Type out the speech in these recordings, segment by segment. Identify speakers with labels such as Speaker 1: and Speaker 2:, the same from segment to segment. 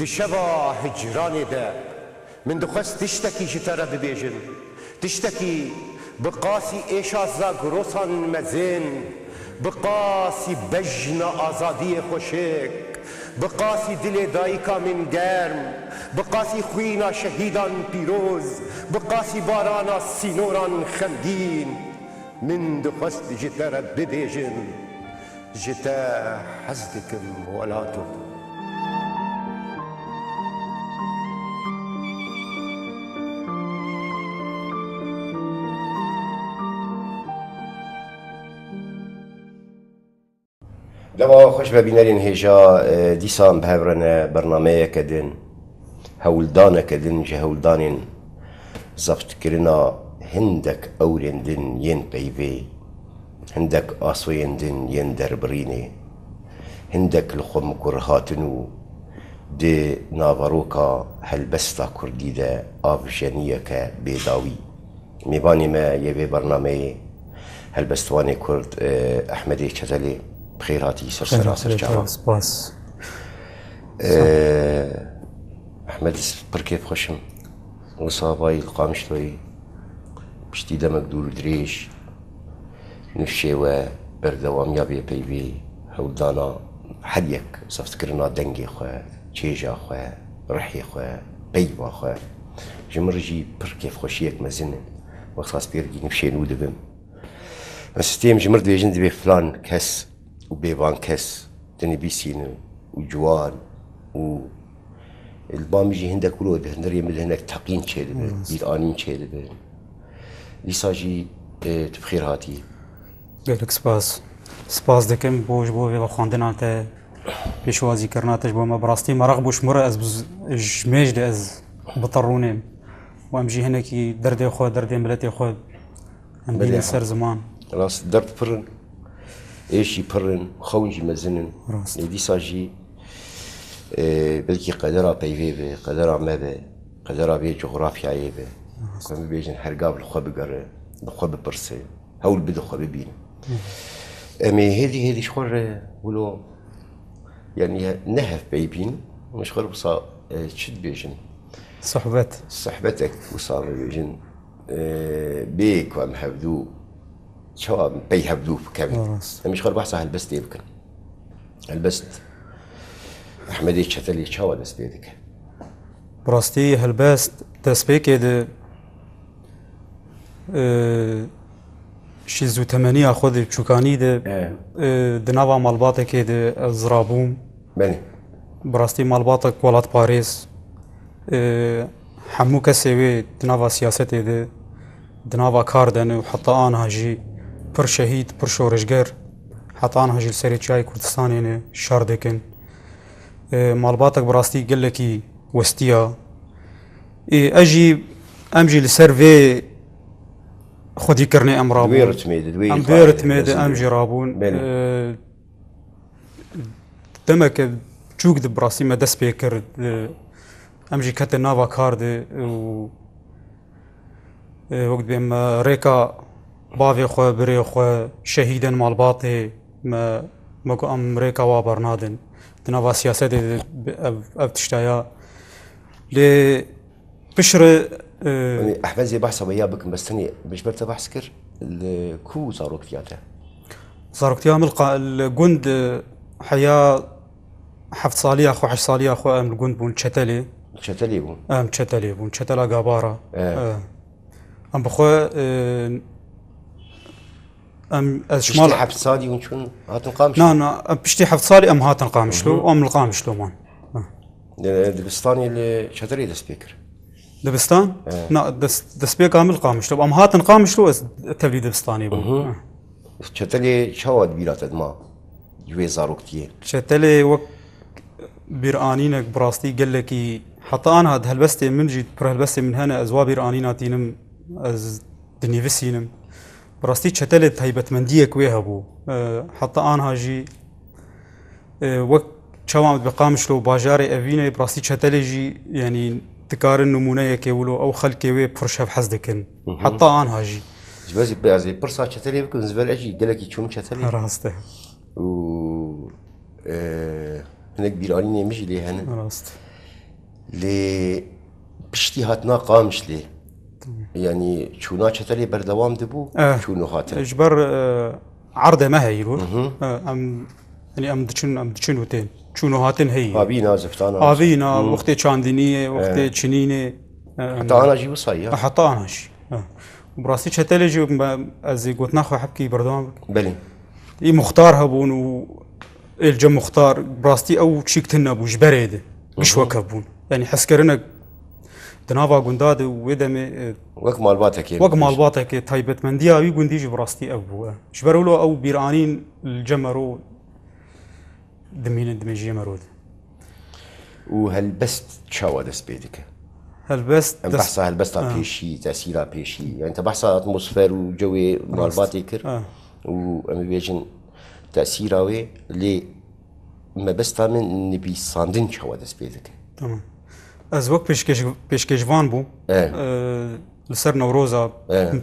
Speaker 1: دشبا هجراني ده من دخست تشتكي جترى ببيجن تشتكي بقاسي ايشا زاغروسان مزين بقاسي بجنا آزادی خوشک بقاسي دل دایکا من گرم بقاسي خوینا شهیدان پیروز بقاسي بارانا سینوران خمگین من دخست جترى ببيجن جتا حزدكم ولاتو لما خوش ببینرین هجا دیسان بهورن برنامه کدن هولدان کدن جه هولدانین زفت کرنا هندک اورندن ین قیبه هندك آسوين دن يندر بريني هندك لخم كرهاتنو دي نافاروكا هلبستا كرديدا آفجانيكا بيداوي ميباني ما يبي برنامج هلبستواني كرد أحمدي شتلي بخيراتي سرسرا سرجعا
Speaker 2: سباس
Speaker 1: أحمد بركيف خشم وصاباي القامشتوي بشتي دمك دور دريش نفشيوه بردوام يابي بيبي هودانا حديك صفتكرنا دنجي خواه تشيجا خواه رحي خواه بيبا خواه جمرجي بركيف خوشيك مزنن وخلاص بيرجي نفشي نودة بم مستيم جمرد بيجند بي فلان كس وبيبان كس تاني بيسين وجوان و البامجي هندك ولود هندري من هناك تحقين شيلبه بيرانين شيلبه ليساجي تبخير هاتي
Speaker 2: گلک سپاس دکم بوش بو خواندن تا پیشوازی کرناتش با ما براستی مرق بوش مره از جمیج ده از بطرونیم و امجی هنه کی درد خود درد ملت خود ام بین سر زمان
Speaker 1: راس درد پرن ايشي پرن خونجي مزنن دي ساجي بلكي قدرة بيفي به قدرة ما به قدرة بي جغرافيا به كم بيجن هرقاب الخو بقرة الخو ببرسي هول بدو خو ببين امي هذه شخور ولو يعني نهف بيبين مش خور بصا تشد بيجن صحبتك وصار بيجن بيك وام هبدو شو بي هبدو كامل مش خور بحث هلبست يمكن هلبست احمدي شتلي شو دست بيدك
Speaker 2: براستي هلبست تسبيك ده شيزو تمانية خذ بشوكاني ده دنافا مالباتك ده زرابوم
Speaker 1: بني
Speaker 2: براستي مالباتك ولات باريس حمو كسيوي دنافا سياسته ده دنافا كاردن وحتى انا هجي پر شهيد پر شورشگر حتى انا هجي السري تشاي كردستاني شاردكن مالباتك براستي قلكي وستيا اجي امجي لسيرفي خودي كرني ام رابون دويرت ميد امجي رابون دمك تشوك براسي ما دس بيكر امجي كات نافا كارد وقت بهم ريكا بافي خو بري خو شهيدا مالباطي ما ماكو امريكا وابرنادن نافا سياسات ابتشتايا ل بشر
Speaker 1: احمد زي بحث وياه بكم بس ثاني مش برت بحث كر الكو زاروكتيا
Speaker 2: ملقى الجند حياه حفت صالية اخو حش صالية اخو ام الجند بون تشتلي بون تشتلا قابارة ام بخو ام
Speaker 1: شمال حفت صالي ونشون هاتن قامش
Speaker 2: نا بشتي حفت صالي ام هاتن قامشلو ام القامشلو مان
Speaker 1: دبستاني اللي شتري دسبيكر
Speaker 2: دبستان؟ نا دسبيكر كامل قامشلو ام هاتن قامشلو تبلي دبستاني بو
Speaker 1: شتلي شواد بيرات ادما جوي زاروكتيه
Speaker 2: شتلي وك بيرانينك براستي قال لك حتى انا هاد هلبستي من جيت بر هلبستي من هنا ازوا بيرانيناتينم از دنيفسينم براستي شتلي هيبت منديك ويهبو حتى انا هاجي وك شوام بقامشلو باجاري افيني براستي شتلي جي يعني تكار النمونه كيولو او خلكي وي برشف حزدكن حتى انا هاجي
Speaker 1: جبازي بيازي برصا شتلي بكون زبل اجي قال لك يشوم شتلي
Speaker 2: راسته
Speaker 1: و هناك بيراني مش لي هنا
Speaker 2: راست
Speaker 1: لي بشتي هاتنا قامش لي يعني شونا شتلي بردوام دبو شونو هاتن
Speaker 2: اجبر عرضه ما هي يقول ام يعني ام دچن وتين شونو هاتن هي
Speaker 1: ابينا زفتانا
Speaker 2: ابينا وقت چاندنيه وقت چنينه
Speaker 1: حتى انا جي وصايا
Speaker 2: حتى انا شي براسي شتلي جو از قلت ناخذ حبكي بردوام
Speaker 1: بلي
Speaker 2: اي مختار هبون و الجم مختار براستي او تشيكتنا بوش بريده مش وكبون يعني حسكرنا تنافا قنداد ودم
Speaker 1: وك مالباتك
Speaker 2: وك مالباتك تايبت من ديا وي قنديج براستي ابو شبرولو او بيرانين الجمرو دمين دمجي مرود
Speaker 1: وهالبست شاوا دس بيدك
Speaker 2: هالبست
Speaker 1: بحثها هالبست بيشي تاثيرها بيشي يعني انت بحثها اتموسفير وجوي مالباتيكر وامي بيجن تاثيرها وي اللي ما بس من نبي صاندن شاوا دس بيدك
Speaker 2: تمام از وقت پیشکش وان بو لسر نوروزا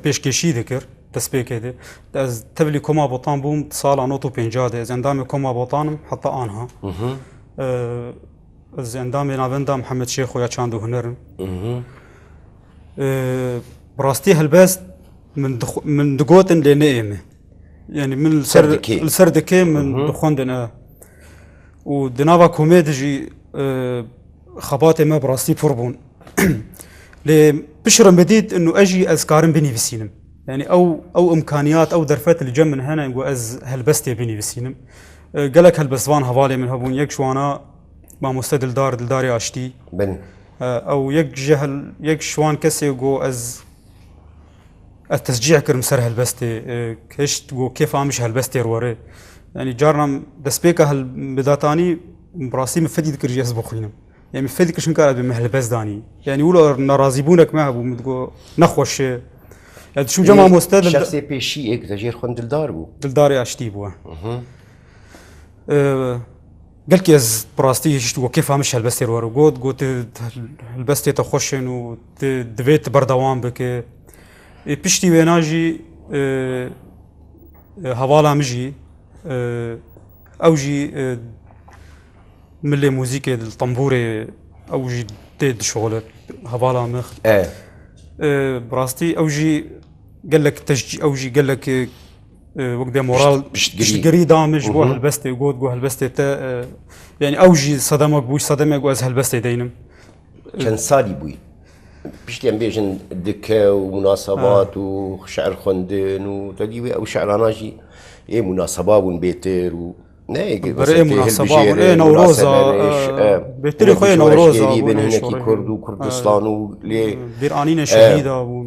Speaker 2: پیشکشی ذکر تسبیک ده از تبلی کما بطان بوم سال نوتو 50 ده از اندام کما بطانم حتی آنها از اندام ناوندا محمد شیخ و یا چاندو هنرم براستي هالباس من دقوتن لنائمه يعني من السردكي من دخوندنا ودنافا كوميدجي خباتي ما براستي فربون لي بشر مديد انه اجي اذكارن بني بسينم يعني او امكانيات او درفات اللي جم من هنا نقول از هلبستي بني بسينم قالك هالبسوان هوالي من هبون يك شوانا ما مستدل داري اشتي
Speaker 1: بني
Speaker 2: او يك جهل يك شوان كسي جو از التشجيع كرم سر هالبستي كيش تقول كيف عامش هالبستي روري يعني جارنا دسبيكا هالبداتاني براسي مفدي ذكر جيس بخينم يعني مفدي كشن كار بمهل بس داني يعني ولا نرازيبونك معه بمتقو نخوش يعني شو جماعة مستدل
Speaker 1: شخصي بيشي اك تجير خون دلدار بو
Speaker 2: دلداري اشتي بو قال كي از براستي شتو كيف عامش هالبستي ورو قوت البستي تخشن ودفيت بردوام بك بيشتي ويناجي هوالا مجي اوجي ملي موزيكي الطنبوري اوجي تيد شغل هوالا مخ براستي اوجي قال لك تشجيع اوجي قال لك وقت مورال بشتقري دامج بو هالبستي قوت قو هالبستي تا يعني اوجي صدمك بوش صدمك واز هالبستي دينم
Speaker 1: كان صالي بوي بشتي ام بيجن دكه ومناسبات وشعر خندن وتجيبي او شعر اناجي ايه مناسبات ونبيتر و
Speaker 2: بري مناسبات ايه نوروزا بيتري خويا نوروزا
Speaker 1: بين هناك كرد وكردستان ولي
Speaker 2: بيرانين شهيده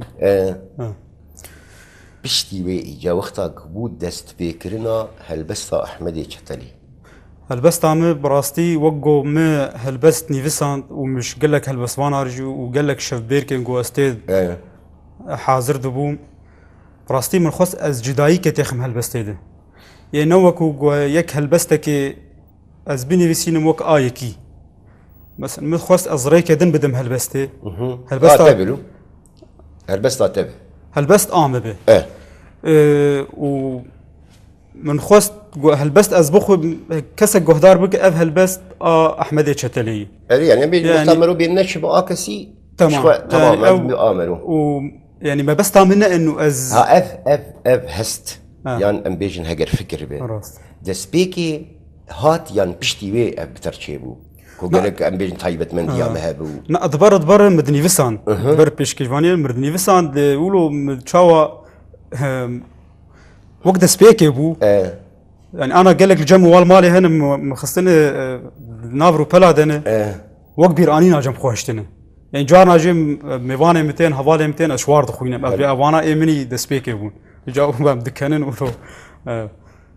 Speaker 1: بشتي وي اجا وقتها قبود دست بكرنا هلبستا احمدي شتلي
Speaker 2: هلبست عمي براستي وقو ما هلبست نيفيسان ومش قال لك هلبسوان ارجو وقال لك شف بيركن جو استيد حاضر دبوم براستي من خص از جداي كتخم هلبستي ده يعني نوكو جو يك هلبستك از بنيفيسين وك ايكي مثلا من خص ازريك دن بدم هلبستي
Speaker 1: هلبستا هلبستا تبع
Speaker 2: هلبست به و من خست هلبست از بخو كسك جهدار بك اف هلبست احمد شتلي
Speaker 1: يعني بيعتمروا بالنشب اكسي
Speaker 2: تمام و يعني ما بس منا انه از
Speaker 1: اف هست يعني ام بيجن هجر فكر به دسبيكي هات يعني بشتي وي بترشيبو كوغلك ام بيجن تايبت من ديا مهبو
Speaker 2: نا ادبر مدني فيسان دبر بيشكيفاني مدني فيسان يقولوا تشاوا وقت سبيكي بو يعني انا قال لك الجم والمالي هنا مخصني نافرو بلادنا وقت بيرانينا جم خوشتنا يعني جارنا جم ميفاني 200 حوالي 200 اشوار دخوينا افانا ايمني دسبيكي بو جاوا بدكنن ولو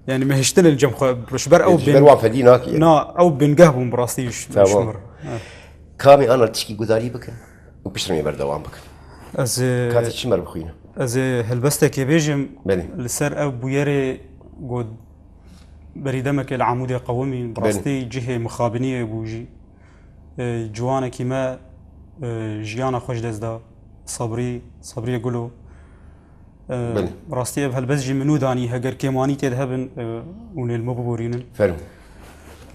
Speaker 2: يعني ما هشتن الجم شبر او
Speaker 1: بين وافديناك
Speaker 2: نا او بنقهبهم براستيش
Speaker 1: شمر كامي انا تشكي قداري بك وبشرمي بردوام بك
Speaker 2: از
Speaker 1: كانت تشمر بخوينا
Speaker 2: از هلبستك بيجم لسر او بويري قد بريدمك العمودي قومي براستي جهه مخابنيه بوجي جوانا كيما جيانا خوش دزدا صبري يقولوا براستي بهالبس جي منو داني هجر كيماني تذهبن ون المبورين
Speaker 1: فهم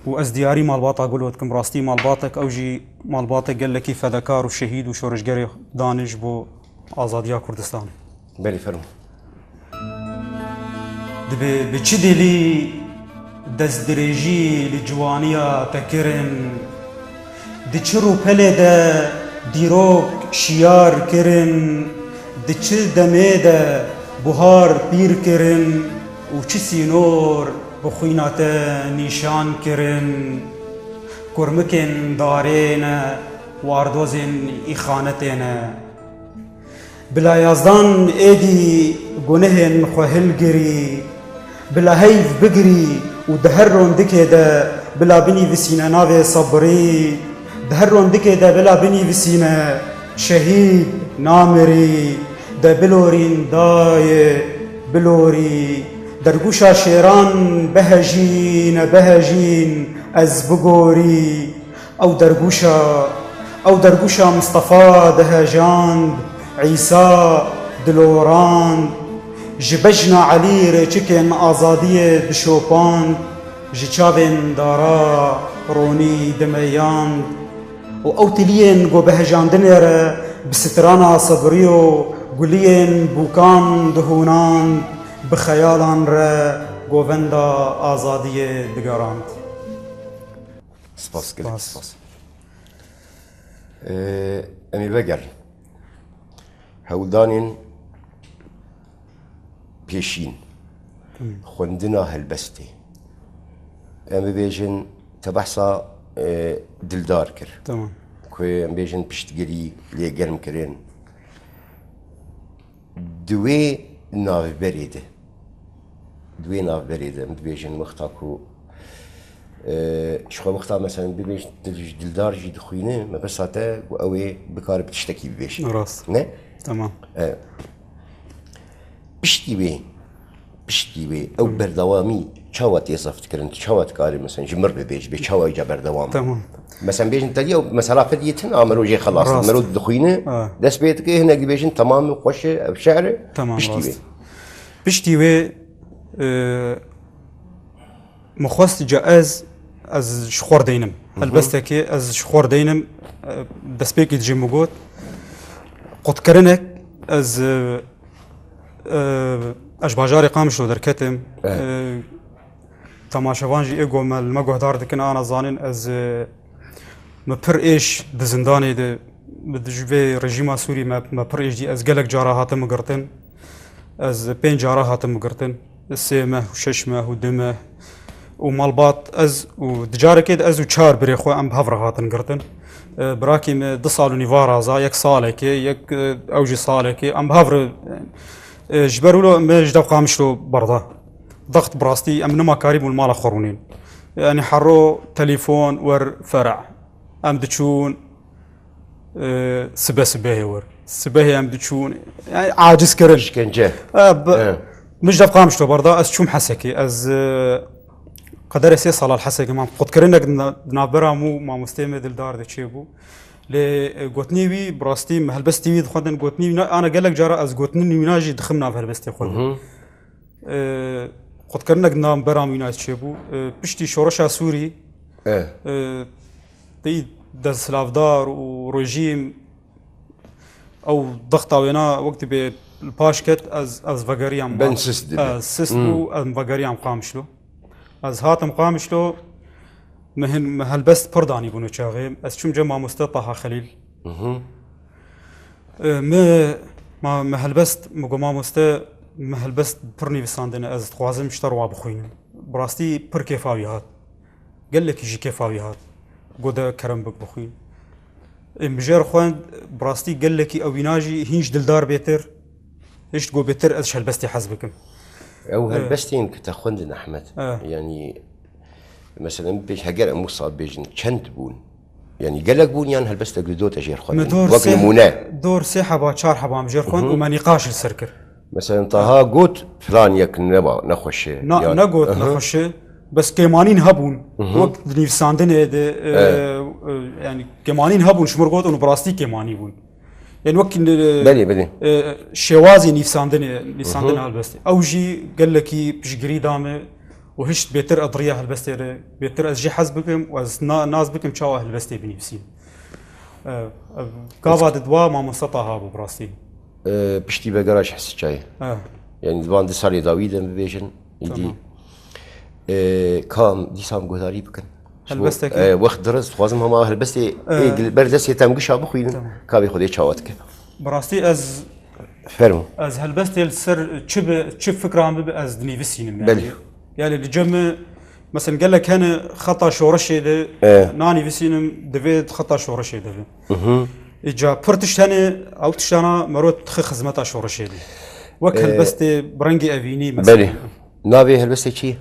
Speaker 2: وأز دياري مالباطة قلوت كم راستي مالباطك أو جي مالباطة قال لك فذكار وشهيد وشورشقري دانش بو آزادية كردستان
Speaker 1: بلي فرمو
Speaker 2: دبي بتشدي لي دزدريجي لجوانيا تكرن دچرو پلده دیروک شیار کرن دچل دمیده بهار پیر کرن و چی سینور بخوینات نیشان کرن کرمکن دارین واردوزن ایخانتین بلا یازدان ایدی گنهن خوهل گری بلا هیف بگری و دهرون دکه ده بلا بنی وسینه ناوه صبری دهرون دکه ده بلا بنی وسینه شهید نامری ده بلورین دای بلوری درگوشا شیران بهجین از بگوری او درگوشا مصطفى دهجاند عیسی دلوراند جبجنا علی ریچکن آزادی بشوپاند جچاوین دارا رونی دمیاند و او تلین گو بهجاندن را بسترانا صبریو گلین بوکان دهوناند بخیالان را گووندا آزادی دگاراند
Speaker 1: سپاس گلک سپاس امی بگر هولدانین پیشین خوندنا هلبستی امی بیجن تبحثا دلدار کر
Speaker 2: تمام
Speaker 1: که امی بیجن پشتگیری لیه گرم کرین دوی ناو بریده ام بیجن مختاکو شخو مختار مثلا ببیش دلدار جی دخوینه ما بس هاته و اوی بکار بتشتکی ببیش
Speaker 2: راست
Speaker 1: نه؟
Speaker 2: تمام
Speaker 1: پشتی وی او بردوامی چاوات یصفت کرن چاوات کاری مثلا جمر ببیش به چاوای جا بردوام
Speaker 2: تمام
Speaker 1: مثلا بیجن تدی او مثلا فدیتن امرو جی خلاص
Speaker 2: راست.
Speaker 1: مرو دخوینه دست بیت که هناك بیجن تمام خوش شعر
Speaker 2: تمام
Speaker 1: پشتی وی
Speaker 2: راست پشتی وی مخواست جا از شخور دینم البسته که از شخور دینم دست بیکی جی مگوت قد کرنک از باجاری قامشو در کتم تماشاوان جی ایگو ما گهدار دکن آنا زانین از ما پر ایش ده زندانی ده بدجوی رژیم سوری ما پر ایش دی از گلک جارا هاتم گرتن از 5 جارا هاتم گرتن 3 ماه و 6 ماه و 2 ماه و مالبات از و دجاره كده از و 4 بريخو ام بهفر هاتن قرتن براكي 2 سال نيفارا زا 1 سال كي 1 اوجي سال كي ام بهفر جبرولو مجد قامشلو برضه ضغط براستي ام نما كاريب والمال خرونين يعني حرو تليفون ور فرع ام دچون سبه ور سبه ام دچون يعني عاجز كرن
Speaker 1: شکنجه
Speaker 2: مش دفع قامشتو برضه از شوم حسكي از قدر سي صلاة الحسكي ما قد كرنك نابرا مو ما مستمد الدار ده تشيبو ل قوتنيوي براستي هلبستي خدن قوتنيوي انا قال لك جرى از قوتنيوي ناجي دخمنا في هلبستي خدن قد كرنك نابرا مو تشيبو بشتي شورشا سوري تي دسلافدار ورجيم او ضغط وينا وقت بالباشكت از فقريام
Speaker 1: بن سيستم
Speaker 2: سيستو از فقريام قامشلو از هاتم قامشلو مهن هلبست پردانی بونو چاغیم از چون جمع مستطاها خلیل ما هلبست مگو ما هلبست پرنی وساندن از خوازم شتر وا بخوینم براستی پر کیفاوی هات قال لك يجي كيفاوي هات قودا كرم بك بخوين مجر خوان براستي قال لك او يناجي هينج دلدار بيتر ايش تقول بيتر از هلبستي حسبكم
Speaker 1: او هلبستين كتاخوندن احمد يعني مثلا بيش هجر مصاب بيجن چند بون يعني قالك بون يعني هلبست قدوت اجير خوان وقت نمونه
Speaker 2: دور سي حبا 4 حبا مجر خوان وما نقاش السركر
Speaker 1: مثلا طه قوت فلان يك نبا نخش
Speaker 2: يعني نقوت نخش بس كيمانين هبون وقت نيفساندن يعني كيمانين هبون شمرقوت انه براستي كيماني بون يعني وقت
Speaker 1: بلي
Speaker 2: شوازي نيفساندن هالبستي او جي قال لك بشقري دامه وهشت بيتر أضرية هالبستي بيتر أزجي حزبكم وأز ناس بكم شاوه هالبستي بنفسين كافا دوا ما مسطا هابو براستي
Speaker 1: بشتي بقراش حس شاي يعني دبان دي سالي داويدن ببيجن يدي كام دي سام قداري بكن
Speaker 2: هالبستك
Speaker 1: وقت درس خوازم هما هالبستي بردس يتمقش ابو خوين كابي خدي شاوتك
Speaker 2: براستي از
Speaker 1: فرمو
Speaker 2: از هالبستي السر تشب فكره عم از دنيفسين يعني الجمع مثلا قال لك هنا خطا شورشي ناني فيسينم دفيد خطا شورشي دفيد اجا برتش هنا او تشانا مروت تخ خدمتا شورشي وك هالبستي برنجي افيني
Speaker 1: مثلا بلي نابي هالبستي شي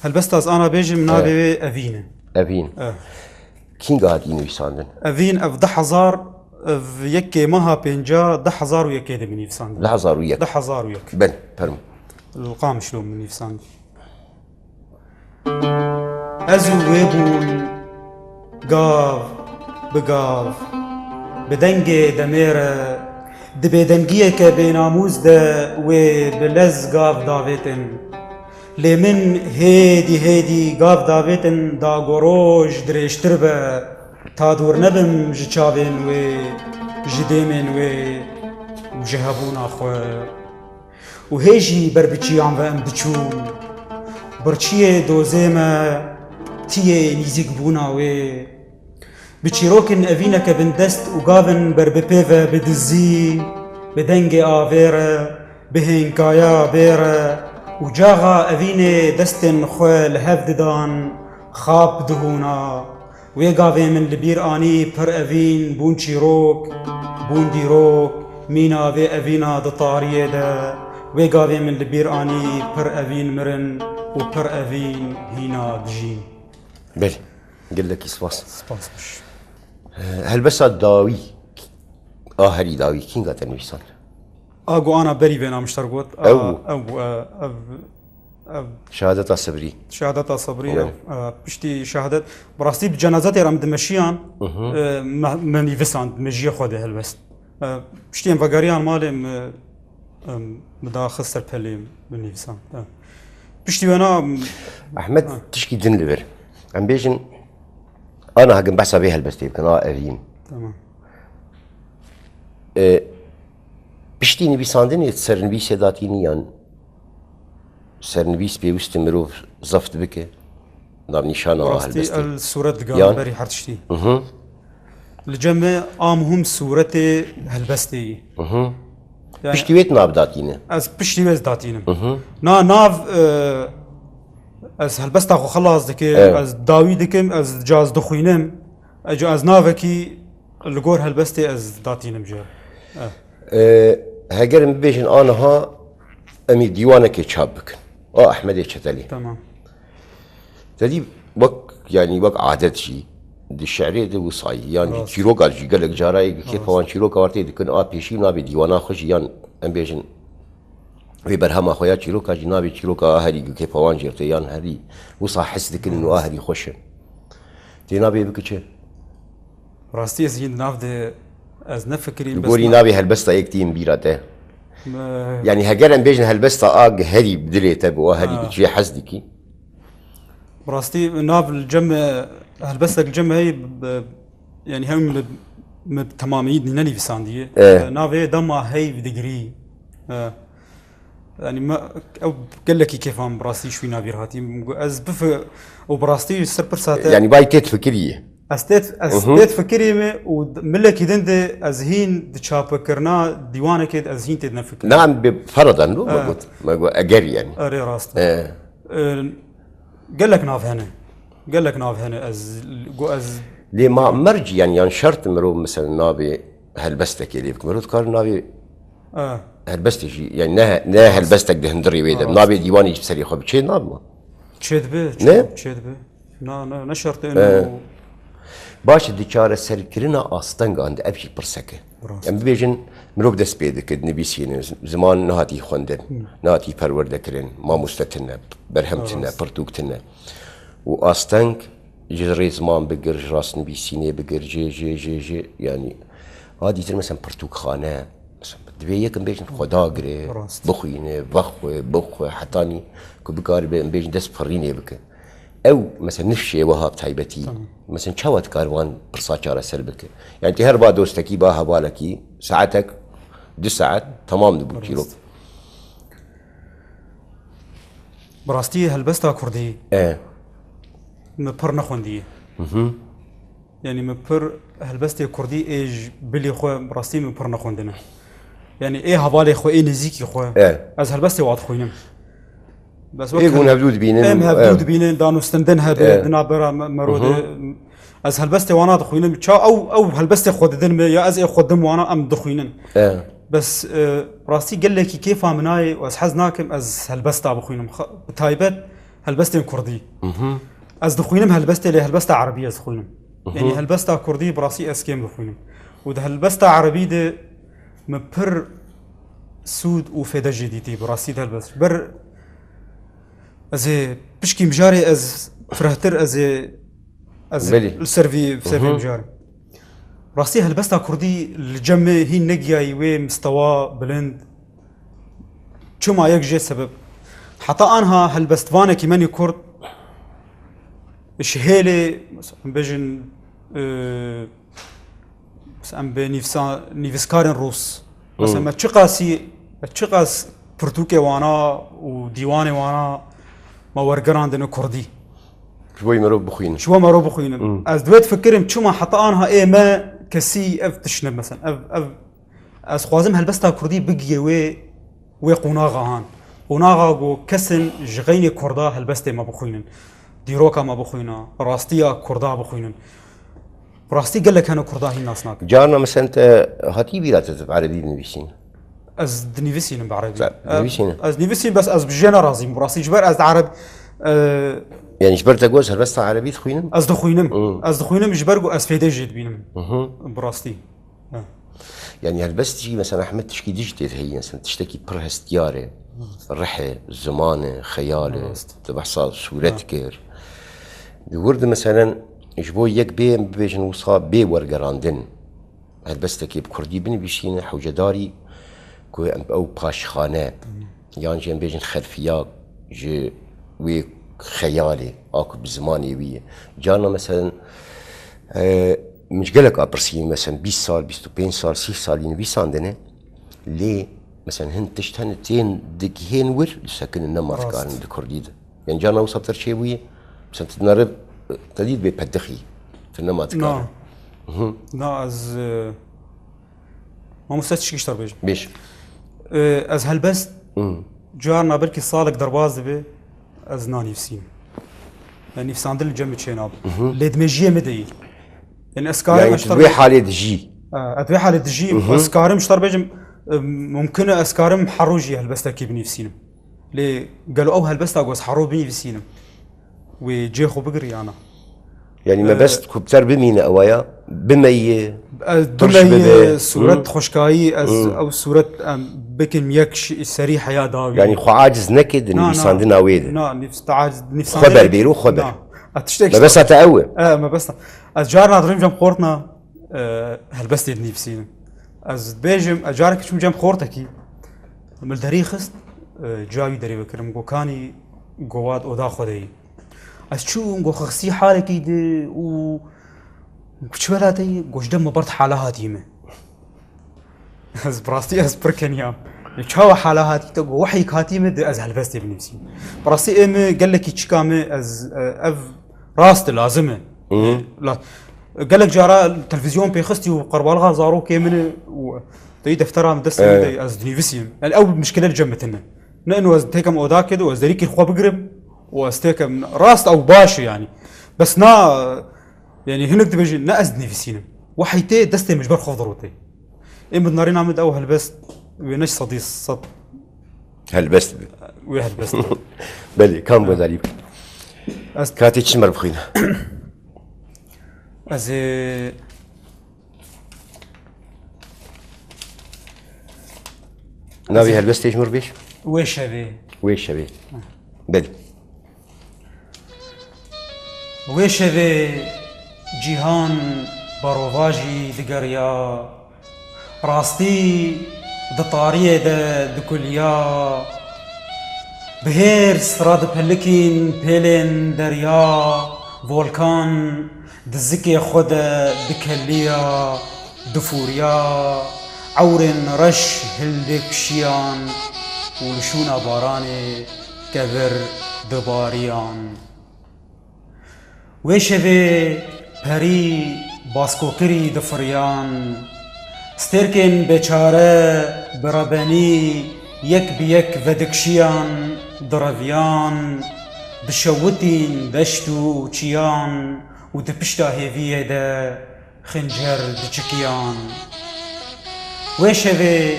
Speaker 2: هالبستي از انا بيجي من نابي افيني
Speaker 1: افين كين قاعد ينويساندن
Speaker 2: افين اف 10000 يكي ماها بينجا 10000 ويكي دي مني فساند
Speaker 1: 10000 ويك
Speaker 2: 10000 ويك
Speaker 1: بل فرم
Speaker 2: القام شلون مني فساند ازو ويبون قاف بقاف بدنجي دميرة دبيدنجية كبيناموز دا وبلز قاف دافيتن لمن هيدي قاف دافيتن دا قروج دريش تربة تادور نبم جتشابين وجديمين وجهبون أخوة وهيجي بربتشي عم بقم بتشون برشيه دوزيما تيه نيزيك بونا بتشيروكن أفينا كبندست وقابن برببيفا بدزي بدنجي آفيرا بهنكايا بيرا وجاغا أفيني دستن خوال هفددان خاب دهونا ويقافي من لبير آني پر أفين بون شيروك بون ديروك مينا في أفينا دطاريه دا ويقافي من لبير آني پر أفين مرن وبر أفين هنا دجين
Speaker 1: بلي قل لك سباس
Speaker 2: مش
Speaker 1: هل بس داوي هري داوي كين قاعد تنويسان
Speaker 2: اقو انا بري بينا مشترقوت او
Speaker 1: شهادة صبري
Speaker 2: شهادة صبري بشتي شهادة براستي بجنازات رام دمشيان مني فيسان مجيه خده هالبس بشتي ام فقاريان مالي مدا خسر بلي مني فيسان بشتي وانا
Speaker 1: احمد تشكي دين لبر عم بيجن انا هقم بحسب بيها البستي كنا افين
Speaker 2: تمام
Speaker 1: بشتي نبي ساندني تسرنبي سداتيني يعني سرنبيس بيوست مروف زفت بك نام نشانه
Speaker 2: هالبستي الصورة دقان بري حرتشتي الجمع هم صورتي هالبستي
Speaker 1: يعني بشتي ويت ناب داتينه
Speaker 2: از بشتي ويت داتينه ناف از هالبستا خو خلاص دكي از داوي دكم از جاز دخوينم اجو از نافكي الجور هالبستي از داتينم جا
Speaker 1: هاجر مبيجن انا ها امي ديوانك تشابك احمد يشتلي
Speaker 2: تمام
Speaker 1: تدي وق يعني وق عادت شي دي الشعريه دي وصاي يعني شيرو قال لك جاراي كيف وان شيرو كارتي دكن بيشي نابي ديوانا خوش يعني امبيجن وي برهما خويا شيروكا جنابي شيروكا هري كيف وان جرتيان هري وصا حس دك انه هري خوش تي بكتش
Speaker 2: راستي زين نافد از نفكري
Speaker 1: بس قولي نابي هالبستا يكتيم بيراته يعني هجرن بيجن هالبستا هري بدليته بو هري بتجي حسدكي
Speaker 2: راستي ناف الجمع هالبستا الجمع هي يعني هم تماميد نني في سانديه نافي دما هي بدغري يعني ما او قال لك كيف عم براستي شوي نابير هاتي از بف وبراستي سربر ساعه
Speaker 1: يعني باي تيت فكريه
Speaker 2: استيت فكريه وملك دند ازهين تشابكرنا ديوانك ازهين تدنفكر
Speaker 1: نعم بفرضا ما قلت اجري يعني
Speaker 2: اري راست قال لك ناف هنا از
Speaker 1: ليه ما مرجي يعني شرط مرو مثلا نابي هالبستك اللي مرو كار نابي هالبستك يعني نه هالبستك ده هندري ويدا نابي ديواني بسري خو بشي ناب
Speaker 2: تشدبه نا نشرت انه
Speaker 1: باش ديچاره سركرنا استنگ عند ابشي برسكه يعني بيجن مروك دس بيدك نبيسين زمان نهاتي خوندن نهاتي پروردكرن ما مستتنا برهمتنا برتوكتنا واستنگ جري زمان بقر راس نبيسينه بقر جي يعني هادي مثلا برتوك خانه مثلا دبي يكن بيجن خداغري
Speaker 2: راست.
Speaker 1: بخوينه بخو حتاني كبكار بيجن دس فريني بك او مثلا نفشي وهاب تايبتي مثلا شوات كاروان برصاچاره سربك يعني انت هربا دوستكي باها بالكي ساعتك 2 ساعات تمام دبو كيلو
Speaker 2: براستي هلبستا كردي
Speaker 1: ايه
Speaker 2: مبر نخوندي يعني مبر هلبستي كردي ايج بلي خو براستي مبر نخوندنا يعني ايه هبالي خو ايه نزيكي خو
Speaker 1: ايه
Speaker 2: از هلبستي واد خوينم بس
Speaker 1: ايه قون هبدود بينن
Speaker 2: ام هبدود بينن دانو استندنها بدنا برا مرود از هلبستي وانا دخوينم تشا او هلبستي خوددن يا از ايه خودم وانا ام دخوينن
Speaker 1: ايه
Speaker 2: بس براستي قال لك كيف مناي واز حزناكم از هلبستا بخوينم تايبت هلبستي كردي از دخوينم هلبستي لي هلبستا عربيه از خوينم يعني هلبستا كردي براسي اس كيم دخوينم وده هلبستا عربي ده مبر سود وفيدا جديدي براسي ده هلبس بر از بشكي مجاري از فرهتر از السيرفي مجاري راسي هلبستا كردي الجمع هي نجيا وي مستوى بلند شو ما يكجي سبب حتى انها هلبستفانه كيماني كرد شهيلي مثلا بيجن مثلا بنيفسكارن روس مثلا ما تشقاس برتوكي وانا وديواني وانا ما ورقراندن كردي
Speaker 1: شوي مروب بخوين
Speaker 2: شو ما روب خوينا از دويت فكرم شو ما حتى انها ايه ما كسي اف تشنب مثلا اف از خوازم هلبستا كردي بقي وي قناغا هان قناغا جو كسن جغيني كردا هلبستي ما بخوينن ديروكا ما بخوينا راستيا كردا بخوينن راستي قال لك انا كردا هي الناس ناك
Speaker 1: جارنا مثلا انت هاتي بيلا تتب عربي نبيسين
Speaker 2: از دنيفيسين بعربي
Speaker 1: نبيسين
Speaker 2: از نيفيسين بس از بجينا رازي براسي جبر از عرب
Speaker 1: يعني جبرت جوز هلبستا عربي تخوينم
Speaker 2: از دخوينم جبرجو از فيدي جيد بينم براستي
Speaker 1: يعني هلبستي مثلا احمد تشكي ديجيتال هي مثلا تشتكي برهستياري الرحى الزمان خيالي تبحصا صورتك ورد مثلا جبو يك بي بيجن وصا بي ورقراندن هلبستك بكردي بني بيشين حوجداري كو او باشخانه يعني جن بيجن خلفيات جي وي خيالي اكو بزماني وي جانا مثلا مش قالك ابرسين مثلا 20 سال 25 سال 6 سال ينبيس عندنا ليه مثلا هن تشتهن تين دقيقين ور ساكن النمط كان الكردي ده يعني جانا وصلت شيء وي مثلا تنرب تديد بيبدخي في النمط كان
Speaker 2: نا از ما مستشكي اشتر بيج
Speaker 1: بيش
Speaker 2: از هلبست جارنا بركي صالك درباز به از ناني فسين يعني في ساندل جنب شيناب لدمجيه مدي يعني اسكارم
Speaker 1: يعني تدوي حالة جي
Speaker 2: ادوي حالة جي اسكارم اشتر بيجم ممكن اسكارم حروجي هلبستا كي بني فسينم لي قالوا او هلبستا قوس حرو بني فسينم وجيخو بقري انا
Speaker 1: يعني ما بس كبتر بمين اوايا بمي
Speaker 2: صورة خشكاي او صورة بكن ميكش سريحة يا داوي
Speaker 1: يعني خو عاجز نكد انه بيساندنا ويد
Speaker 2: نفس تعاجز نفس
Speaker 1: خبر بيرو خبر
Speaker 2: ما
Speaker 1: بس اتقوى
Speaker 2: ما بس از جارنا دريم جنب خورتنا هلبستي نفسينا از بيجم اجارك شو جنب خورتكي من دريخست جاوي دري بكرم كاني جواد اودا خدي از شو نقول خصي حالك يدي و كشولاتي قوش دم برد حالها تيمه از براستي از بركنيا يشاو حالها تي تو وحي كاتيمه دي از هلبستي بنفسي براستي ام قال لك يشكامه از اف راست لازمه لا قال لك جارا التلفزيون بيخستي وقربالها زارو كيمن و تي دفترها مدس از دنيفسيم الاول مشكله جمتنا لانه از تيكم اودا كده واز دريك الخوا بقرب واستيكم راست او باش يعني بس نا يعني هناك تبجي نأزدني في السينما وحيتي دستي مجبر خضروتي إيه بدنارين عمد أو هلبست وينش صديص صد
Speaker 1: هلبست
Speaker 2: وهلبست
Speaker 1: بلي كم بداري كاتي تشمر بخينا
Speaker 2: از
Speaker 1: ناوي هلبست يشمر بيش ويش بي بلي
Speaker 2: ويش جيهان باروواجي دقريا راستي دطارية دكوليا بهير سراد بهلكين بيلين دريا فولكان دزكي خود دكاليا دفوريا عورن رش هلدك شيان ولشونا باراني كبر دباريان ويشبه پری باسکوکری دفریان سترکن بیچاره برابنی یک بیک ودکشیان درویان بشوتین دشتو چیان و دپشتا هیویه ده خنجر دچکیان ویشوه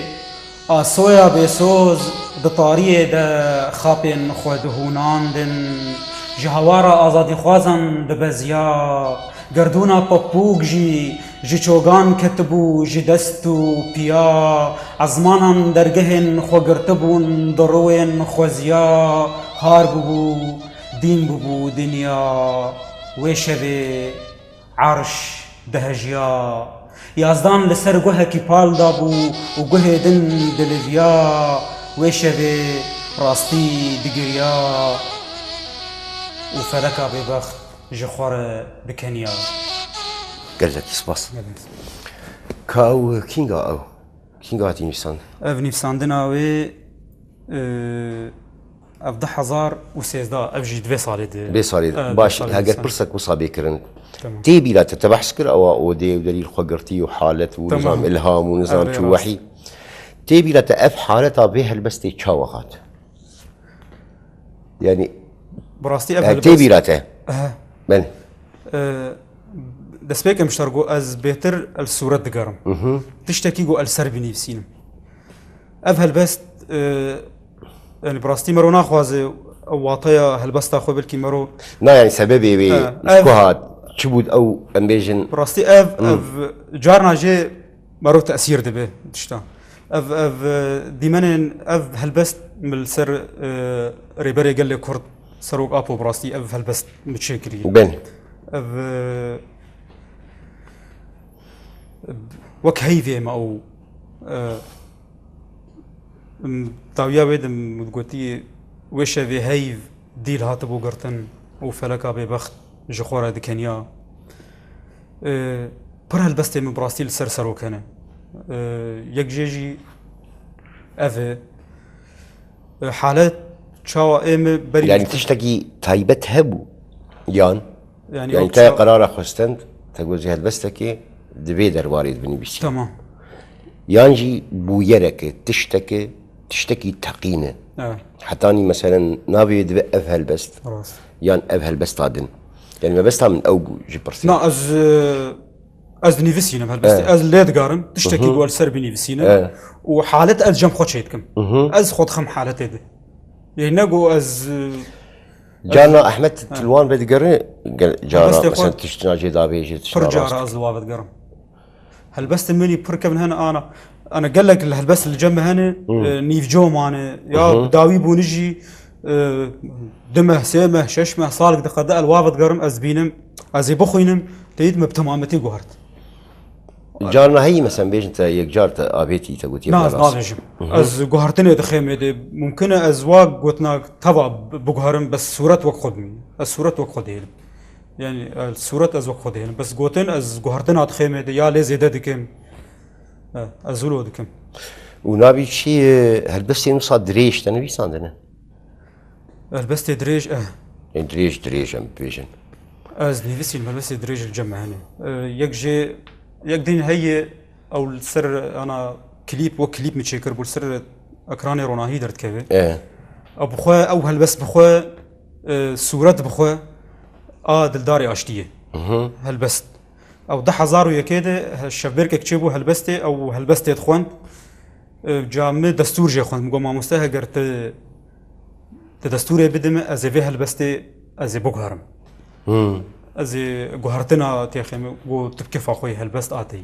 Speaker 2: آسویا بسوز دطاریه ده خاپن خودهوناندن جهوارا آزادی خوازن دبزیا گردونا پاپوگ جی چوگان کتبو جی دستو پیا عزمانان درگهن خو گرتبون دروین خوزیا هار ببو دین ببو دنیا ویشوه عرش دهجیا یازدان لسر گوه کی پال دابو و گوه دن دلویا ویشوه راستی دگریا و فلکا ببخت جخور بکنیا
Speaker 1: قالك سباس كاو كينغا هاتي نفسان
Speaker 2: اف نفساندنا وي اف 2013 اف جي 2 سالي
Speaker 1: بي صاري باش هاجر برسك وصابي كرن تيبي لا تتبع سكر او ودي ودليل خقرتي وحالت ونظام الهام ونظام شوحي تيبي لا تاف حالتها بها البستي تشاوخات يعني
Speaker 2: براستي اف
Speaker 1: تيبي لا من
Speaker 2: دسبيك مشترقو از بيتر الصورة دقارم تشتكي قو السر بنفسينم اف هالبست يعني براستي مرو ناخوازي واطيا هالبست اخو بلكي مرو
Speaker 1: نا يعني سببي بشكوهات شبود او امبيجن
Speaker 2: براستي اف جارنا جي مرو تأثير دبي تشتا اف ديمانن اف هالبست من السر ريبري قال لي كرد سروق ابو براستي اف هالبست متشكري
Speaker 1: بن
Speaker 2: اف وك هيفي ما او طاويا ويد مدقوتي وش في هيف ديل هاتبو قرتن وفلكا ببخت جخورة دكنيا بر هالبست من براستي السرسرو كان يك جيجي اف حالات شاوا ام بري
Speaker 1: يعني تشتكي تايبت هبو يعني تا قرار خستند تقول زي هالبستكي دبيدر وارد بني بيشي
Speaker 2: تمام
Speaker 1: يانجي بويرك تشتكي تقينه حتاني مثلا نابي دبقف هالبست يان اف هالبست عدن يعني ما بستها من اوجو جي برسي
Speaker 2: لا از نيفسينا بهالبست از ليد قارن تشتكي قول سر بنيفسينا وحالت از جنب خود شيتكم از خود خم حالت هذه يعني نقو از
Speaker 1: جانا احمد تلوان بدقري جانا مثلا تشتنا جدا بيجي
Speaker 2: فرجارة از لوا بدقرم هالبست مني بركب من هنا انا قال لك هالبست اللي جنب هنا نيف جو ماني يا داوي بونجي دمه سيمه ششمه صالق دقداء الوافد قرم از بينم از بخوينم تيد بتمامتي قهرت
Speaker 1: جارنا هي مثلا بيج انت يك جارت ابيتي تقول يا
Speaker 2: ناس ناجم از قهرتني دخيم ممكن ازواج قلتنا تبع بقهرم بس صورت وقت خدمي الصورة وقت خديل يعني الصورة از وقت خديل بس قوتن از قهرتنا دخيم يا لي زياده دكم ازولو دكم
Speaker 1: ونابي شي هالبس نوصل دريش تنويس عندنا
Speaker 2: البست دريج
Speaker 1: دريج ام بيجن
Speaker 2: از نيفسي البست دريج الجمع هنا يكجي يقدين هي او السر انا كليب وكليب متشكر بالسر اكراني روناهي درت كيفي ابو خو او هالبس بخو صورت بخو دلداري اشتيه هالبست او 10000 يكيده الشبرك كتشبو هالبستي او هالبستي تخوان جامع دستور جي خوان مقوم مستها قرت دستوري بدم از في هالبستي از بوغهرم از قهرتنا تيخم و تبكف اخوي هالبست اتي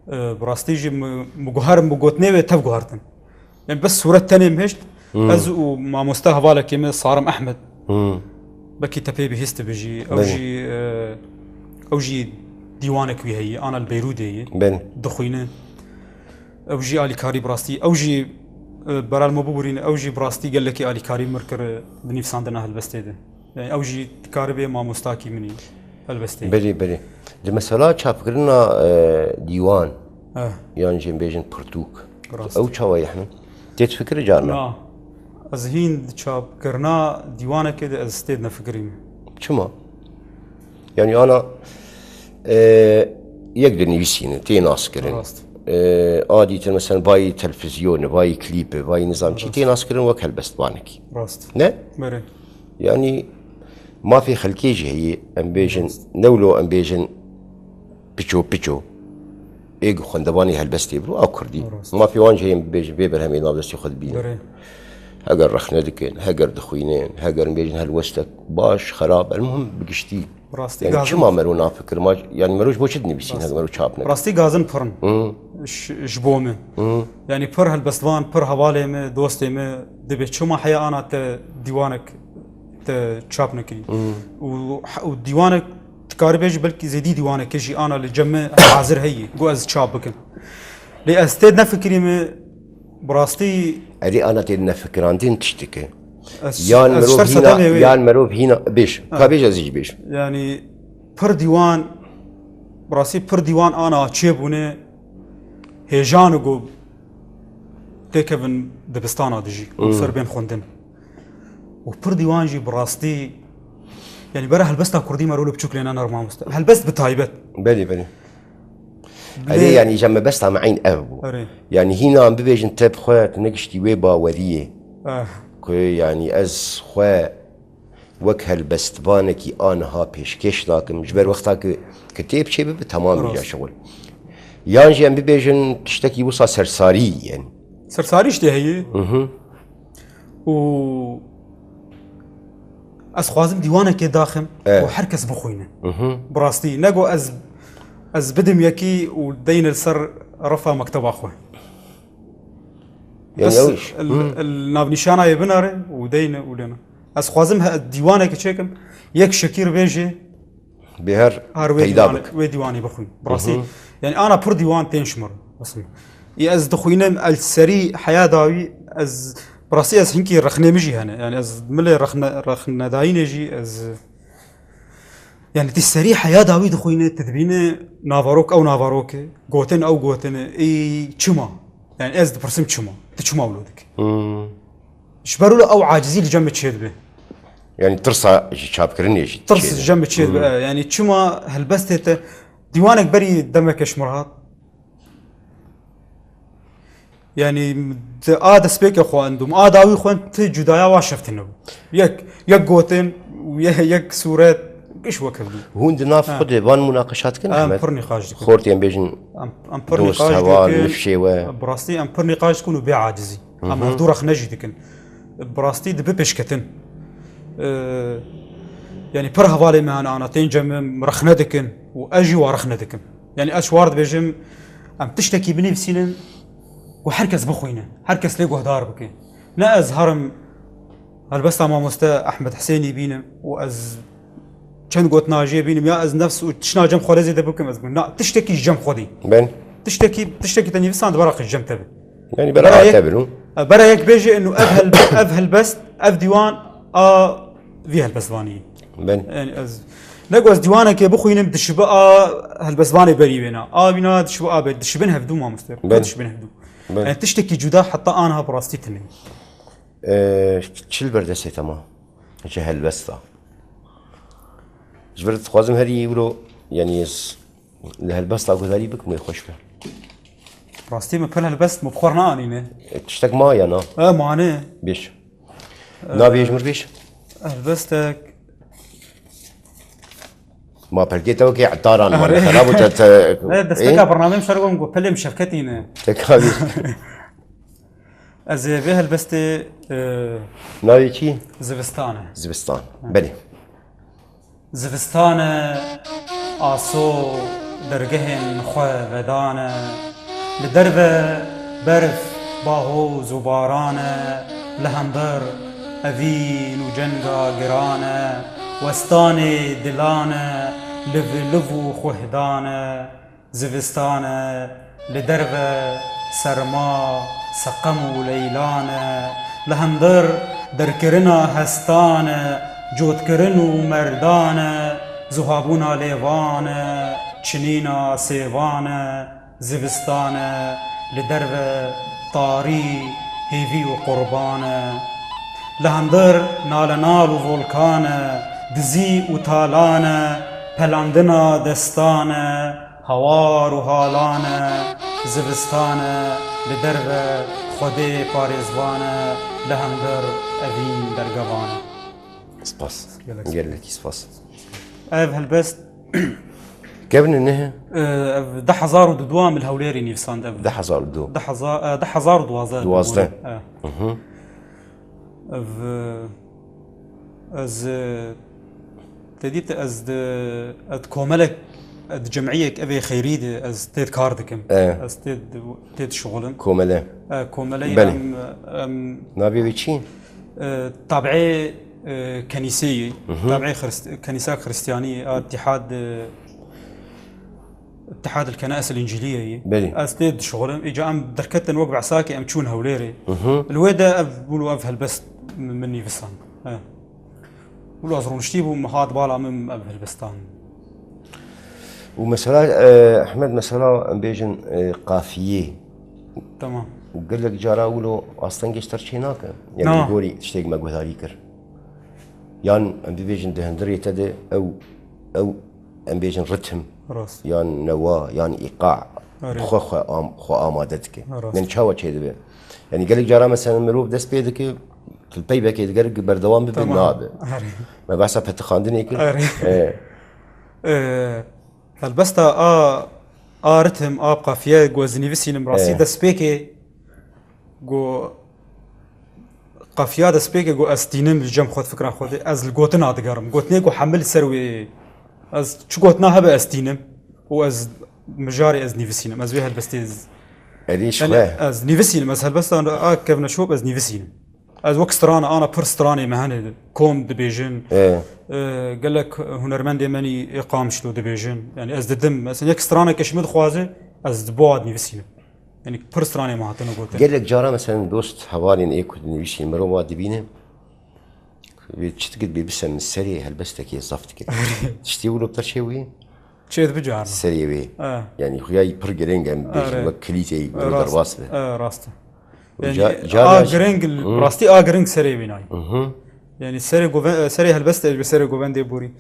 Speaker 2: براستيجي مقهرم مقوتني تف قهرتن يعني بس صورة تانية مهشت از وما مستها بالك يم صارم احمد بكي تبي بهست بيجي او جي ديوانك وهي انا البيرودي
Speaker 1: بن
Speaker 2: دخوينه او جي اليكاري براستي او جي برال مبورين او جي براستي قال لك اليكاري مركر بنفساندنا هالبستي ده يعني او جي كاربي ما مستاكي مني هالبستي
Speaker 1: بلي المسألة شافكرنا ديوان يعني جيم بيجن برتوك او شوي احنا تفكر جارنا
Speaker 2: از هين شاب كرنا ديوانه كده از استيدنا فكرين
Speaker 1: شما يعني انا يقدر يسين تي ناس كرن عادي مثلا باي تلفزيون باي كليب باي نظام شي تي ناس كرن وكل بس بانك
Speaker 2: راست
Speaker 1: نه
Speaker 2: بري
Speaker 1: يعني ما في خلكيجي هي امبيجن نولو امبيجن بيتشو ايجو خندباني هالبستي برو او كردي ما في وان جاي بيجن بيبر همي نابلس ياخذ بينا هاجر رخنا دكين هاجر دخوينين هاجر بيجن هالوستك باش خراب المهم بقشتي
Speaker 2: براستي
Speaker 1: يعني شو ما مرونا فكر ما يعني مروش بوشدني بسين هاجر مرو شابنا
Speaker 2: براستي غازن فرن شبومه يعني بر هالبستوان بر حوالي ما دوستي ما دبي شو ما حيا انا ت ديوانك ت شابنكي وديوانك تكاربيج بلكي زيدي ديوانك كيجي انا اللي جمع حاضر هي جو از شابك لي استدنا فكري ما براستي
Speaker 1: ادي انا تدنا فكر عندي تشتكي يان مروب هنا بيش كابيج ازيج بيش
Speaker 2: يعني بر ديوان براسي بر ديوان انا تشيبونه هيجان جو تكفن دبستانا دجي وصار بين خوندن وبر ديوان جي براستي يعني برا هالبستا كردي مرولو بشكل انا نورمال مست هالبست بتايبت
Speaker 1: بلي عليه يعني جنب بس معين ابو يعني هنا عم ببيجن تاب خوات نقشتي ويبا وريه كوي يعني از خوا وك هالبست بانكي انا ها بيشكش لكن جبر وقتها كتيب شي تمام جا شغل يعني عم ببيجن تشتكي وصا سرساري يعني
Speaker 2: سرساري شتي هي و از خوازم ديوانك داخم وحركس بخوينه براستي نقو از بدم يكي ودين السر رفع مكتب اخوه
Speaker 1: يعني اوش
Speaker 2: الناب نشانه يبناره ودين ولنا از خوازم ديوانك تشيكم يك شكير بيجي
Speaker 1: بهر تيدابك
Speaker 2: وديواني بخوين براستي يعني انا بر ديوان تنشمر بس از دخوينم السري حياه داوي از براسي از هنكي رخنه مجي هنا يعني از ملي رخنه داين يجي از يعني تسري حياه داوي خوينه تدبينه نافاروك او نافاروك غوتن او غوتن اي تشما يعني از برسم تشما تشما ولودك شبروا له او عاجزين لجمع تشيد به
Speaker 1: يعني ترصى شاب كرنيجي
Speaker 2: ترصى جمع تشيد به يعني تشما هلبستته ديوانك بري دمك شمرات يعني سبيك اخو عندهم داوي خو انت جدايا واشفتنه يك غوتن ويك صورات ايش وكبدو
Speaker 1: هون دناف خد بان مناقشات كن
Speaker 2: احمد امبر نقاش
Speaker 1: خورتي ام بيجن
Speaker 2: امبر نقاش براستي امبر نقاش كونوا بيع عاجزي اما دور خنجي دكن براستي دب بشكتن يعني بر حوالي ما انا تنجم رخندكن واجي ورخندكن يعني اشوارد بيجم ام تشتكي بنفسين وحركس بخوينه حركس ليقو هدار بكي نا از هرم هالبستا ما مستا احمد حسيني بينم واز كان قوت ناجي بينم يا از نفس وتشنا جم خورزي دبكم از نا تشتكي جم خودي
Speaker 1: بين
Speaker 2: تشتكي تاني بس عند براق الجم تبع
Speaker 1: يعني برا تبعوا
Speaker 2: برا يك بيجي انه افهل بس اف ديوان في هالبسواني
Speaker 1: بين
Speaker 2: يعني از نقو از ديوانك بخوينم دشبا هالبسواني بري بينا بينا دشبا دشبنها بدون ما مستر دشبنها بدون يعني تشتكي جدا حتى انا براستي تني
Speaker 1: شل بردسي تمام جهل بسطة جبرت خوازم هري يقولوا يعني لهالبسطة اقول هري بك ما يخش بها
Speaker 2: براستي ما بل هالبسط مبخورنا اني
Speaker 1: تشتك معي انا
Speaker 2: معني
Speaker 1: بيش نابي يجمر بيش
Speaker 2: هالبسطك
Speaker 1: ما بلقيته وكي عطاران ما خراب وتت
Speaker 2: دستك برنامج شرقهم قو بلم شركتينا
Speaker 1: تكابي
Speaker 2: از به هالبسته
Speaker 1: ناوي چی
Speaker 2: زوستان
Speaker 1: بله
Speaker 2: زوستان آسو درگهن خواه ودانه لدرب برف باهوز و بارانه لهمبر اوین و جنگا گرانه وستان دلانه لو خوهدانه زوستانه لدرب سرما سقم و ليلانا لهندر دركرنا هستانا جود كرنو مردانا زهابونا ليوانا چنينا سيوانا زفستانا لدرب طاري هيفي وقربانا لهندر نال وفولكانا دزي وتالانا پلاندنا دستانا هوار وهالانا زفستانا لدرب خودي باريزوانا لهندر أذين درقوانا
Speaker 1: سباس قال لك سباس
Speaker 2: اف هالبست
Speaker 1: كيف انها
Speaker 2: ده حزار ودوام الهوليري نيفسان
Speaker 1: ده حزار دو
Speaker 2: ده حزار دوازه
Speaker 1: دوازده
Speaker 2: اف از تديت از اد كوملك اد جمعيك ابي خيريده از تيد كاردكم از تيد شغلم
Speaker 1: كومله
Speaker 2: كوملي
Speaker 1: ام نابي بيتشين
Speaker 2: تابعي كنيسية تابعي كنيسة خريستيانية اتحاد الكنائس الإنجيلية أستيد شغلهم إجا أم دركتن وقع ساكي أم تشون هوليري الويدا بقولوا أف هالبست مني فسان بقولوا أزرون شتيبوا مهاد بالا من أف هالبستان
Speaker 1: ومسألة أحمد مسألة أم بيجن قافية
Speaker 2: تمام
Speaker 1: وقال لك جارا ولو أصلاً جشتر شيناك يعني يقولي تشتيق ما قوي ذاريكر يعني أم بيجن دهندري تدي أو أم بيجن رتم
Speaker 2: راس
Speaker 1: يعني نوا يعني إيقاع خو آمادتك من شاوة شيء ده يعني قال لك جارا مثلا مروف دست بيدك في البي باك يتقال بردوام ببناب ما بحسب هتخاندني كل
Speaker 2: هالبستا رتم قافية جو زنيفسين مراسي دست بيكي جو قافية دست بيكي جو استينم الجم خود فكرة خودي از الجوتنا دقارم جوتني جو حمل سروي از شو جوتنا هبه استينم واز مجاري از نيفسينم از بيها البستيز
Speaker 1: اديش
Speaker 2: از نيفسينم از هالبستا كيف نشوف از نيفسينم از وقت سترانا انا برستراني مهنه كوم دبيجن قال لك هنرمند يمني اقام شلو دبيجن يعني از دم مثلا يك سترانا كشمد خوازه از دبواد نيفسينم يعني برستراني ما هاتنا قلت
Speaker 1: قال لك جارا مثلا دوست حوالي ايكو نيفسينم مروا دبينه بتشتقد بيبسم السري هالبستك يا صفتك تشتي ولو بترشيوي
Speaker 2: شيء بجار
Speaker 1: السري بي يعني خوياي برجرينج ام وكليتي درباس
Speaker 2: راسته يعني جرينج راستي جرينج سري بيناي يعني سري هالبست بسري جوفندي بوري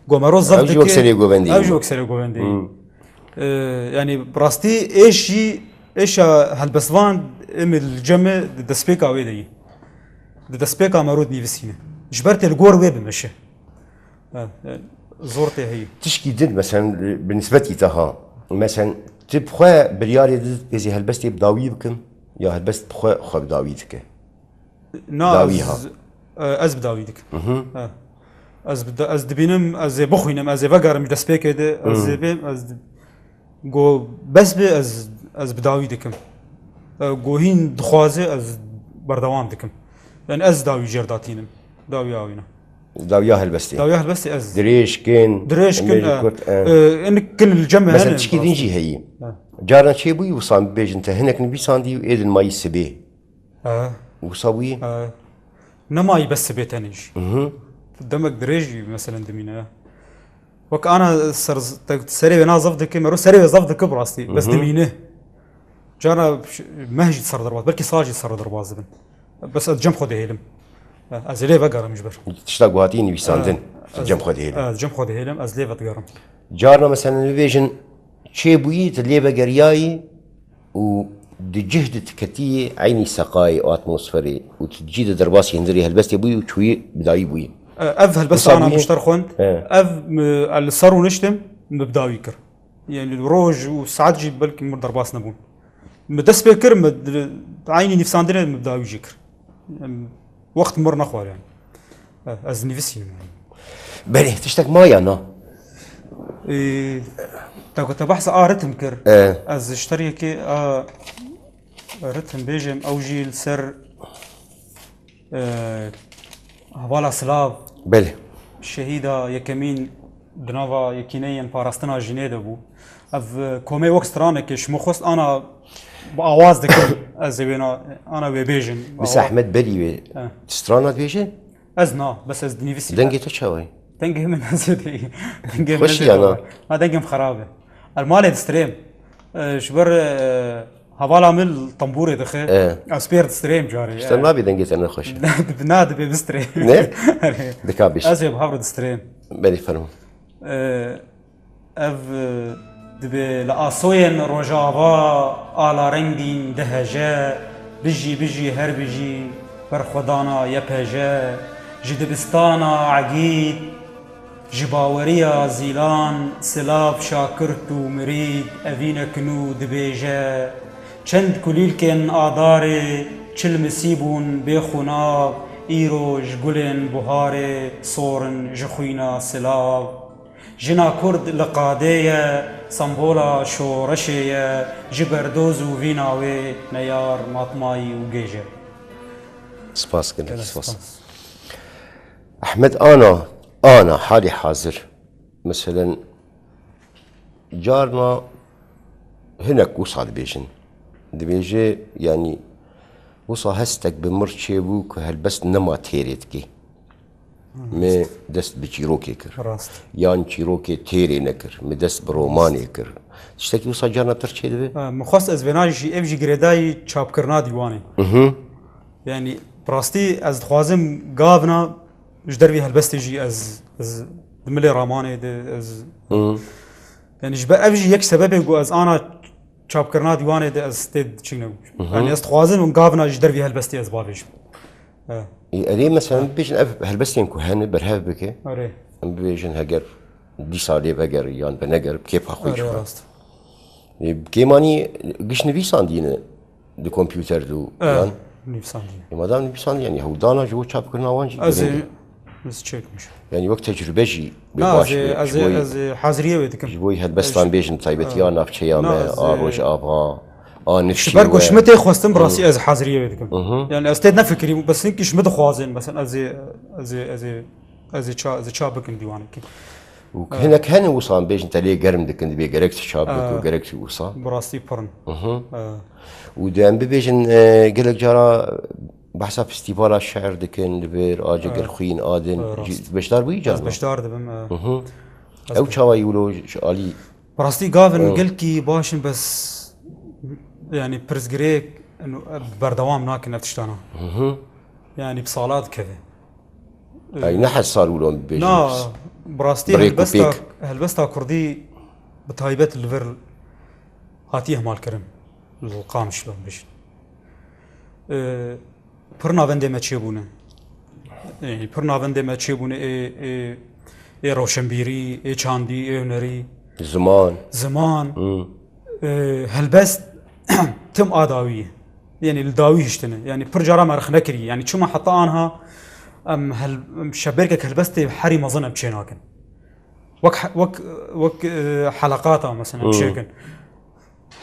Speaker 2: جومارو زفدك
Speaker 1: اوجوك سري جوفندي
Speaker 2: اوجوك سري جوفندي يعني براستي ايش هالبسوان ام الجمع دسبيكا ويدي دسبيكا مرود نيفسينه جبرت الجور ويب مشي زورتي هي
Speaker 1: تشكي دد مثلا بالنسبه لها مثلا تبخوا برياري دد بزي هالبست بداوي بكم يا هالبست بخوا خو بداويتك
Speaker 2: داويها از بداويتك از دبينم از بخوينم از فقرم دسبيك از بيم از جو بس بي از بداويتكم جو هين دخوازه از بردوام دكم يعني از داوي جرداتينم داوي اوينا
Speaker 1: داويا هالبستي
Speaker 2: از
Speaker 1: دريش كين
Speaker 2: انك كل الجمع
Speaker 1: مثلا تشكي دينجي هي جارنا شي بوي وصام بيج انت هناك نبي ساندي وايد الماي السبي وصاوي
Speaker 2: نماي بس بيتنج قدامك دريجي مثلا دمينا وك انا سري انا زفدك مرو سري زفدك براستي بس دمينه جارنا مهجي صار ضربات بلكي صاجي صار ضربات زبن بس الجم خذ هيلم ازلي بقرا مجبر
Speaker 1: تشتاق واتيني بيساندن الجم خذ هيلم
Speaker 2: الجم خذ هيلم ازلي بقرا
Speaker 1: جارنا مثلا فيجن شي بويت اللي بقرياي و دي جهد كتي عيني سقاي او اتموسفري وتجيد درباس ينزري هالبس يبوي وشوي بداي بوي
Speaker 2: اف هالبس انا مشتر خوند اف اللي صاروا نشتم مبداوي كر يعني الروج وساعات جيب بالك مر درباس نبون مدس بكر عيني نفساندنا مبداوي جيكر وقت مر نخوار يعني از نفسي
Speaker 1: بلي تشتاق مايا انا
Speaker 2: تا كنت بحث رتم كر از اشتري كي رتم بيجم او جيل سر هوالا سلاف
Speaker 1: بلي
Speaker 2: الشهيدة يكمين دنافا يكينيا باراستنا جنيدا بو اف كومي وقت رانك شمو خص انا بآواز دكم از بينا انا وبيجن
Speaker 1: بس احمد بري سترانا بيجن
Speaker 2: از نا بس از دنيفسي
Speaker 1: دنگي تشاوي
Speaker 2: دنگي من هزدي دنگي من
Speaker 1: خوش يعني.
Speaker 2: ما دنگي خرابه المال ستريم شبر هوالا من طنبوري دخل اسبير ستريم جاري
Speaker 1: استنى بي دنگي انا خوش
Speaker 2: بناد بستريم
Speaker 1: نه دكابش
Speaker 2: ازي بحضر ستريم
Speaker 1: بري فرمو
Speaker 2: اف دبي لآسوين روجاوا على رنگين دهجا بجي هر بجي برخدانا يبهجا جدبستانا عقيد جباوريا زيلان سلاف شاكرت ومريد أفينا كنو دبيجا چند كليلكن آداري چل مسيبون بيخونا إيرو جگلن بهاري صورن جخوينا سلاف جنا كرد لقادية سمبولا شورشية جبردوزو فيناوي نيار ماطماي وجيجة
Speaker 1: سباس كنت سباس احمد انا حالي حاضر مثلا جارنا هناك وصل بيجن دبيجي يعني وصل هستك بمرشي بوك هالبس نما تيريتكي مي دست بچیروکی کر یان چیروکی تیری نکر می دست برومانی کر تشتکی وصا جانا ترچه دوی
Speaker 2: مخص از بناجی افجی گریدای چاپ کرنا دیوانی یعنی براستی از خوازم گاونا جدر بی هلبستی جی از دملی رامانی از یعنی جبر افجی یک سببی گو از آنا چاپ کرنا دیوانی ده از تید چینو یعنی از خوازم گاونا جدر بی هلبستی از بابیش
Speaker 1: أري مثلا بيجن هالبستين كهانة برهاب بك
Speaker 2: أري
Speaker 1: بيجن هجر دي صالي بجر يان بنجر كيف أخوي شو كيماني قش نفيسان دينا دو كمبيوتر دو يان
Speaker 2: نفيسان دينا
Speaker 1: ما دام نفيسان يعني هو دانا جو شاب كنا وانجي
Speaker 2: أزي بس تشيك مش
Speaker 1: يعني وقت تجربة جي
Speaker 2: بباش أزي حاضرية ويدكم
Speaker 1: جوي هالبستان بيجن طيبت يان نافشيا ما أروج أبغى نفشي
Speaker 2: بركو شمتي خواستم براسي از حاضريه بدكم يعني استيد نفكري بس انك شمت خوازن مثلا از شابك ديوانك
Speaker 1: وهنا كان وصان بيج انت ليه قرم دك بي جركت شابك وجركت وصان
Speaker 2: براسي برن
Speaker 1: ودام بيجن قال لك جرى بحسب فيستيفال الشعر دكن دبير اجر خوين ادن بشدار بي جار
Speaker 2: بشدار دبم
Speaker 1: او شاوا يقولوا علي
Speaker 2: براسي قافن قلكي باشن بس يعني برزقريك انه بردوام ناكن افتشتانا يعني بصالات كذا
Speaker 1: اي نحس صاروا لهم بيجن
Speaker 2: نا براستي هلبستا كردي بتايبت الفر هاتيه مال كرم القام شلون بيجن برنا بندي ما تشيبونه يعني برنا بندي ما تشيبونه اي روشنبيري اي چاندي اي نري زمان هلبست تم آداوية يعني الداوي هشتنه يعني برجارة مرخ نكري يعني شو ما حطانها هل شبركك هلبستي حري مظنة بشيناكن وك حلقاتها مثلا بشيكن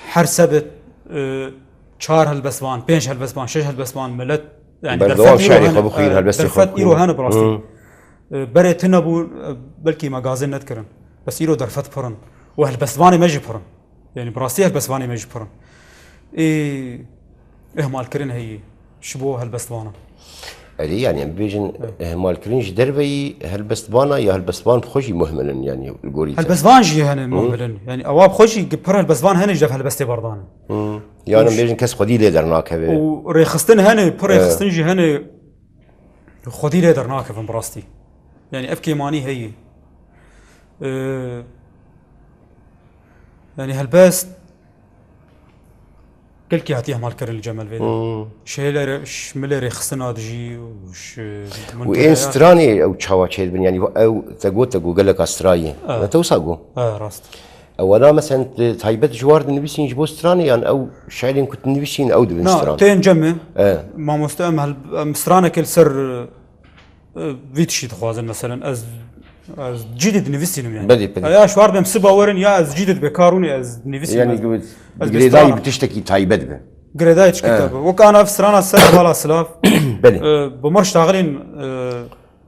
Speaker 2: حر سبت شار هالبسبان بينش هالبسبان شش هالبسبان ملت يعني
Speaker 1: بردوام شعري خبوخين هالبستي
Speaker 2: درفت إيرو هنا براستي بري تنبو بلكي مغازين نذكرن بس إيرو درفت فرن وهالبسباني مجي فرن يعني براستي هالبسباني مجي فرن ايه مال كرين هي شبوه هالبسبانه
Speaker 1: علي يعني بيجن مال كرينج دربي هالبسبانه يا هالبسبان بخوشي مهملا يعني القوري
Speaker 2: هالبسبان جي هنا مهملا يعني اواب خوشي قبر هالبسبان هنا جف هالبستي بردانه
Speaker 1: يعني بيجن كاس خدي لي درناك هبه
Speaker 2: وريخستن هنا بريخستن جي هنا خدي لي درناك في براستي يعني افكي ماني هي يعني هالبست كل كي هاتيه مال كرن الجمل فيدا شيلر شملر يخصنا دجي وش
Speaker 1: وين ستراني او تشاواتشيد بن يعني او تقو قال لك استراي ما توساقو
Speaker 2: راست
Speaker 1: اولا مثلا تايبت جوار نبيسين جبو ستراني يعني او شايلين كنت نبيسين او دبن ستراني
Speaker 2: تين جمه ما مستعمل ستراني كل سر فيتشي تخوازن مثلا از جديد نفسينم يعني
Speaker 1: بدي
Speaker 2: يا شوار بمسبا ورن يا از جديد بكاروني از نفسي
Speaker 1: يعني قلت جريداي بتشتكي تايبت به
Speaker 2: جريداي تشكي وكان في سرانا السنه ولا سلاف
Speaker 1: بلي
Speaker 2: بمرش تاغلين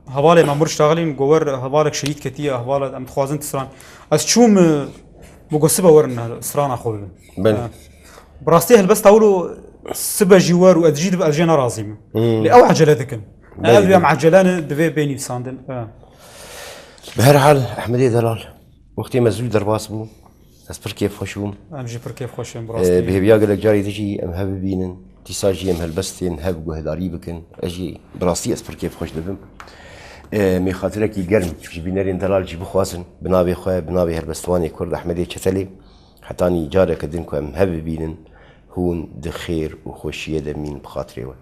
Speaker 2: هوالي ما مرش تاغلين جوور هوالك شهيد كتيه هوالك ام تخوازن تسران از شوم مقصبه ورن سرانا خوي
Speaker 1: بلي
Speaker 2: براستي هلبست تقولوا سبا جوار وأدجيد بألجينا رازيم لأو عجلة ذكن أنا بيا معجلان دفي بيني ساندن
Speaker 1: بهرحال أحمدي دلال وقتی مزول درباس بو از پر کیف خوشم
Speaker 2: أنا جي پر كيف خوشم براستي
Speaker 1: بهبیا گلک جاری تجی ام هب بینن تیساجی ام هلبستین هب گوهداری بکن اجی براستی از پر کیف خوش دبم می خاطره کی گرم جی بینرین دلال جی بخواسن بنابی خواه بنابی هلبستوانی کرد احمدی چتلی حتی نی جاره کدین که ام هب بینن هون دخیر و خوشیه دمین بخاطره و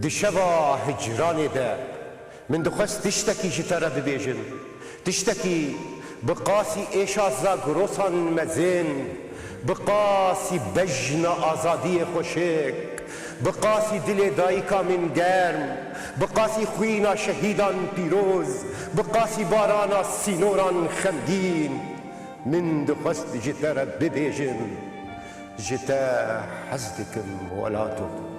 Speaker 3: دشبا هجراني ده من دخست تشتكي جترا ببيجن تشتكي بقاسي إيشازا غروسان مزين بقاسي بجنا آزادي خوشك بقاسي دل دايكا من گرم بقاسي خوينا شهيدان بيروز بقاسي بارانا سينوران خمگين من دخست جترا ببيجن جتا حزدكم ولاتو